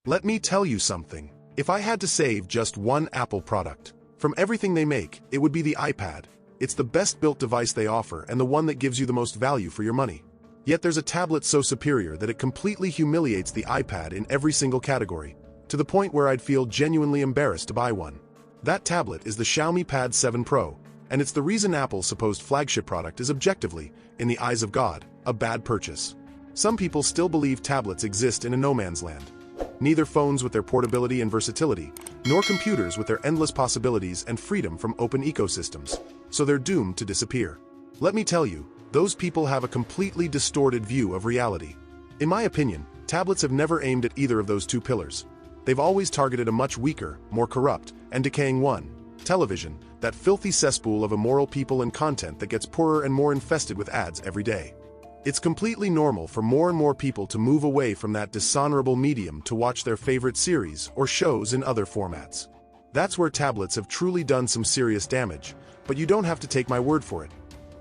Let me tell you something. If I had to save just one Apple product from everything they make, it would be the iPad. It's the best built device they offer and the one that gives you the most value for your money. Yet there's a tablet so superior that it completely humiliates the iPad in every single category, to the point where I'd feel genuinely embarrassed to buy one. That tablet is the Xiaomi Pad 7 Pro, and it's the reason Apple's supposed flagship product is objectively, in the eyes of God, a bad purchase. Some people still believe tablets exist in a no man's land. Neither phones with their portability and versatility, nor computers with their endless possibilities and freedom from open ecosystems, so they're doomed to disappear. Let me tell you, those people have a completely distorted view of reality. In my opinion, tablets have never aimed at either of those two pillars. They've always targeted a much weaker, more corrupt, and decaying one: television, that filthy cesspool of immoral people and content that gets poorer and more infested with ads every day. It's completely normal for more and more people to move away from that dishonorable medium to watch their favorite series or shows in other formats. That's where tablets have truly done some serious damage, but you don't have to take my word for it.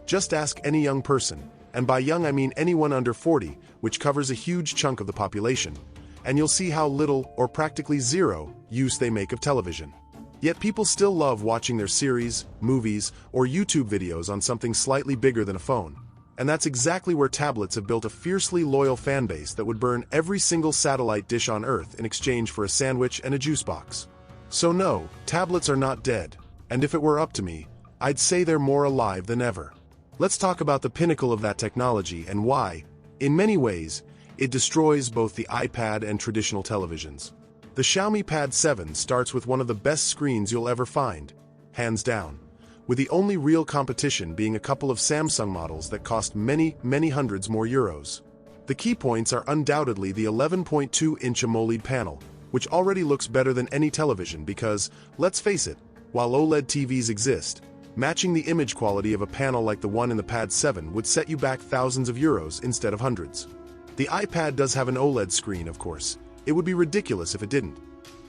Just ask any young person, and by young I mean anyone under 40, which covers a huge chunk of the population, and you'll see how little, or practically zero, use they make of television. Yet people still love watching their series, movies, or YouTube videos on something slightly bigger than a phone. And that's exactly where tablets have built a fiercely loyal fanbase that would burn every single satellite dish on Earth in exchange for a sandwich and a juice box. So no, tablets are not dead, and if it were up to me, I'd say they're more alive than ever. Let's talk about the pinnacle of that technology and why, in many ways, it destroys both the iPad and traditional televisions. The Xiaomi Pad 7 starts with one of the best screens you'll ever find, hands down, with the only real competition being a couple of Samsung models that cost many hundreds more euros. The key points are undoubtedly the 11.2-inch AMOLED panel, which already looks better than any television because, let's face it, while OLED TVs exist, matching the image quality of a panel like the one in the Pad 7 would set you back thousands of euros instead of hundreds. The iPad does have an OLED screen, of course. It would be ridiculous if it didn't.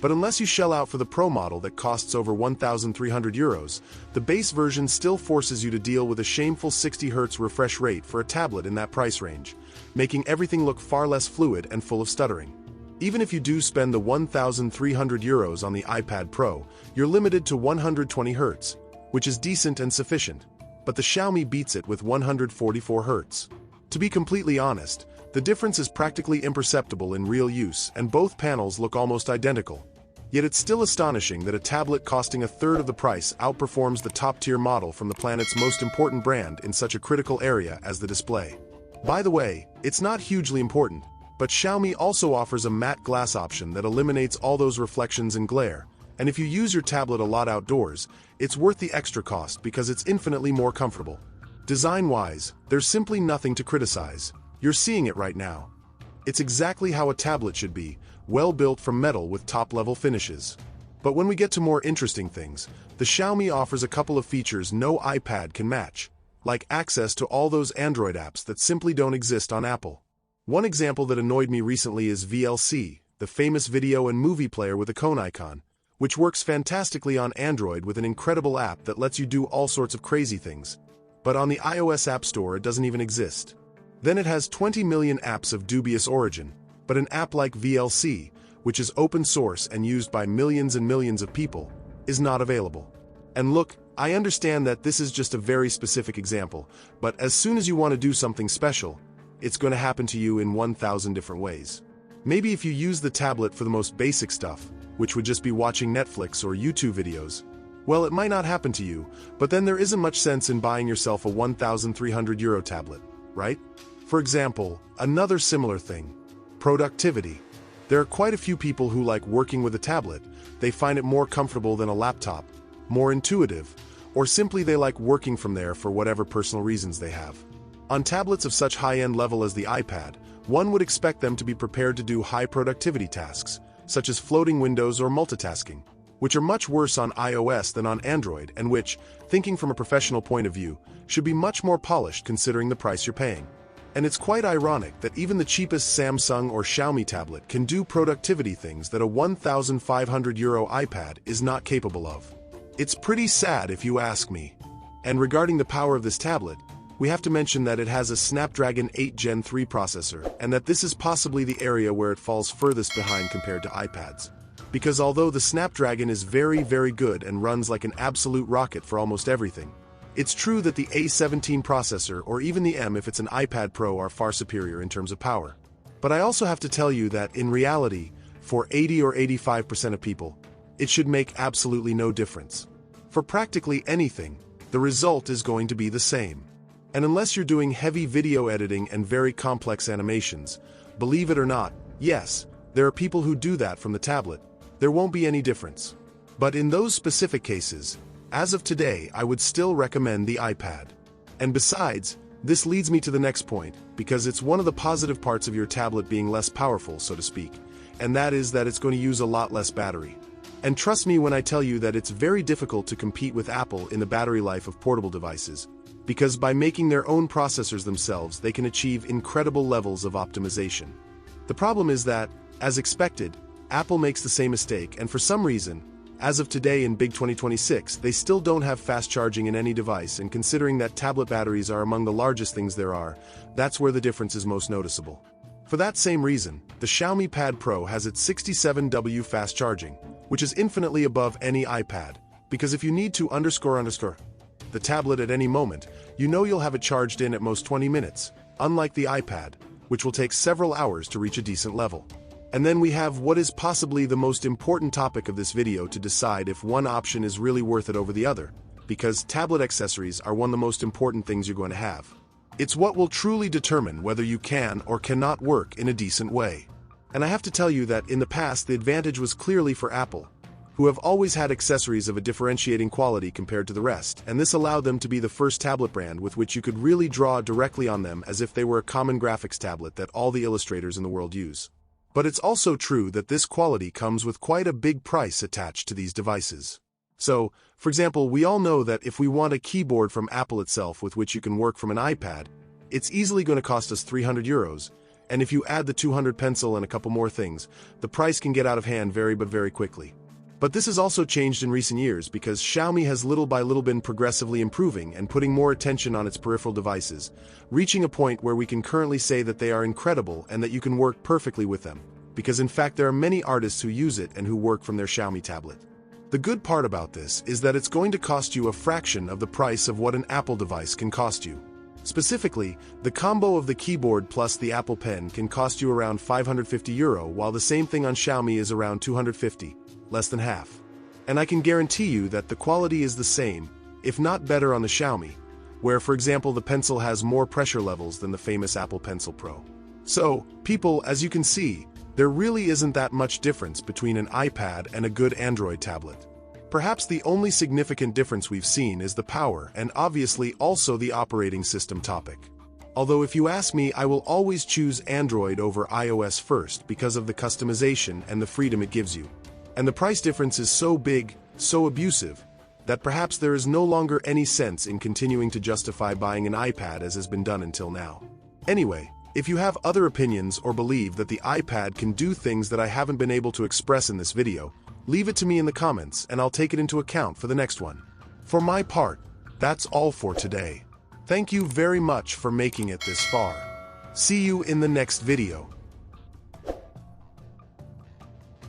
But unless you shell out for the Pro model that costs over 1,300 euros, the base version still forces you to deal with a shameful 60 Hz refresh rate for a tablet in that price range, making everything look far less fluid and full of stuttering. Even if you do spend the 1,300 euros on the iPad Pro, you're limited to 120 Hz, which is decent and sufficient, but the Xiaomi beats it with 144 Hz. To be completely honest, the difference is practically imperceptible in real use, and both panels look almost identical. Yet it's still astonishing that a tablet costing a third of the price outperforms the top-tier model from the planet's most important brand in such a critical area as the display. By the way, it's not hugely important, but Xiaomi also offers a matte glass option that eliminates all those reflections and glare, and if you use your tablet a lot outdoors, it's worth the extra cost because it's infinitely more comfortable. Design-wise, there's simply nothing to criticize. You're seeing it right now. It's exactly how a tablet should be, well built from metal with top-level finishes. But when we get to more interesting things, the Xiaomi offers a couple of features no iPad can match, like access to all those Android apps that simply don't exist on Apple. One example that annoyed me recently is VLC, the famous video and movie player with a cone icon, which works fantastically on Android with an incredible app that lets you do all sorts of crazy things. But on the iOS App Store it doesn't even exist. Then it has 20 million apps of dubious origin, but an app like VLC, which is open source and used by millions and millions of people, is not available. And look, I understand that this is just a very specific example, but as soon as you want to do something special, it's going to happen to you in 1,000 different ways. Maybe if you use the tablet for the most basic stuff, which would just be watching Netflix or YouTube videos, well, it might not happen to you, but then there isn't much sense in buying yourself a 1,300 euro tablet, right? For example, another similar thing, productivity. There are quite a few people who like working with a tablet. They find it more comfortable than a laptop, more intuitive, or simply they like working from there for whatever personal reasons they have. On tablets of such high-end level as the iPad, one would expect them to be prepared to do high productivity tasks, such as floating windows or multitasking, which are much worse on iOS than on Android and which, thinking from a professional point of view, should be much more polished considering the price you're paying. And it's quite ironic that even the cheapest Samsung or Xiaomi tablet can do productivity things that a 1,500 euro iPad is not capable of. It's pretty sad if you ask me. And regarding the power of this tablet, we have to mention that it has a Snapdragon 8 Gen 3 processor, and that this is possibly the area where it falls furthest behind compared to iPads. Because although the Snapdragon is very, very good and runs like an absolute rocket for almost everything, it's true that the A17 processor, or even the M if it's an iPad Pro, are far superior in terms of power. But I also have to tell you that in reality, for 80 or 85% of people, it should make absolutely no difference. For practically anything, the result is going to be the same. And unless you're doing heavy video editing and very complex animations, believe it or not, yes, there are people who do that from the tablet, there won't be any difference. But in those specific cases, as of today, I would still recommend the iPad. And besides, this leads me to the next point, because it's one of the positive parts of your tablet being less powerful, so to speak, and that is that it's going to use a lot less battery. And trust me when I tell you that it's very difficult to compete with Apple in the battery life of portable devices, because by making their own processors themselves, they can achieve incredible levels of optimization. The problem is that, as expected, Apple makes the same mistake, and for some reason, as of today in big 2026, they still don't have fast charging in any device, and considering that tablet batteries are among the largest things there are, that's where the difference is most noticeable. For that same reason, the Xiaomi Pad Pro has its 67W fast charging, which is infinitely above any iPad, because if you need to the tablet at any moment, you know you'll have it charged in at most 20 minutes, unlike the iPad, which will take several hours to reach a decent level. And then we have what is possibly the most important topic of this video to decide if one option is really worth it over the other, because tablet accessories are one of the most important things you're going to have. It's what will truly determine whether you can or cannot work in a decent way. And I have to tell you that in the past the advantage was clearly for Apple, who have always had accessories of a differentiating quality compared to the rest, and this allowed them to be the first tablet brand with which you could really draw directly on them as if they were a common graphics tablet that all the illustrators in the world use. But it's also true that this quality comes with quite a big price attached to these devices. So, for example, we all know that if we want a keyboard from Apple itself with which you can work from an iPad, it's easily going to cost us €300, and if you add the 200 pencil and a couple more things, the price can get out of hand very quickly. But this has also changed in recent years because Xiaomi has little by little been progressively improving and putting more attention on its peripheral devices, reaching a point where we can currently say that they are incredible and that you can work perfectly with them, because in fact there are many artists who use it and who work from their Xiaomi tablet. The good part about this is that it's going to cost you a fraction of the price of what an Apple device can cost you. Specifically, the combo of the keyboard plus the Apple Pen can cost you around €550, while the same thing on Xiaomi is around €250, less than half. And I can guarantee you that the quality is the same, if not better on the Xiaomi, where for example the pencil has more pressure levels than the famous Apple Pencil Pro. So, people, as you can see, there really isn't that much difference between an iPad and a good Android tablet. Perhaps the only significant difference we've seen is the power and obviously also the operating system topic. Although if you ask me, I will always choose Android over iOS first because of the customization and the freedom it gives you. And the price difference is so big, so abusive, that perhaps there is no longer any sense in continuing to justify buying an iPad as has been done until now. Anyway, if you have other opinions or believe that the iPad can do things that I haven't been able to express in this video, leave it to me in the comments and I'll take it into account for the next one. For my part, that's all for today. Thank you very much for making it this far. See you in the next video.